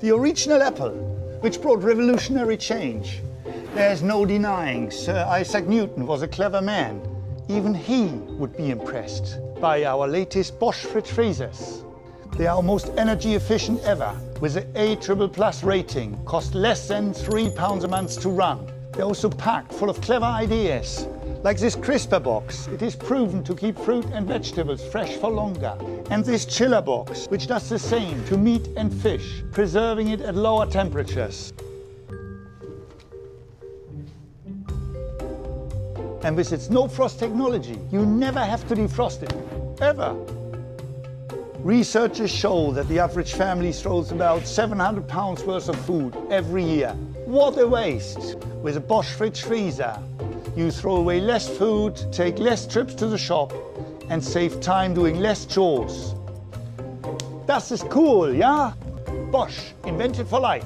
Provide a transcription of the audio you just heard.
The original apple, which brought revolutionary change. There's no denying Sir Isaac Newton was a clever man. Even he would be impressed by our latest Bosch fridge freezers. They are most energy efficient ever, with an A++ rating, cost less than £3 a month to run. They're also packed full of clever ideas. Like this crisper box, it is proven to keep fruit and vegetables fresh for longer. And this chiller box, which does the same to meat and fish, preserving it at lower temperatures. And with its no-frost technology, you never have to defrost it, ever. Researchers show that the average family throws about 700 pounds worth of food every year. What a waste! With a Bosch fridge freezer, you throw away less food, take less trips to the shop, and save time doing less chores. Das ist cool, yeah? Bosch, invented for life.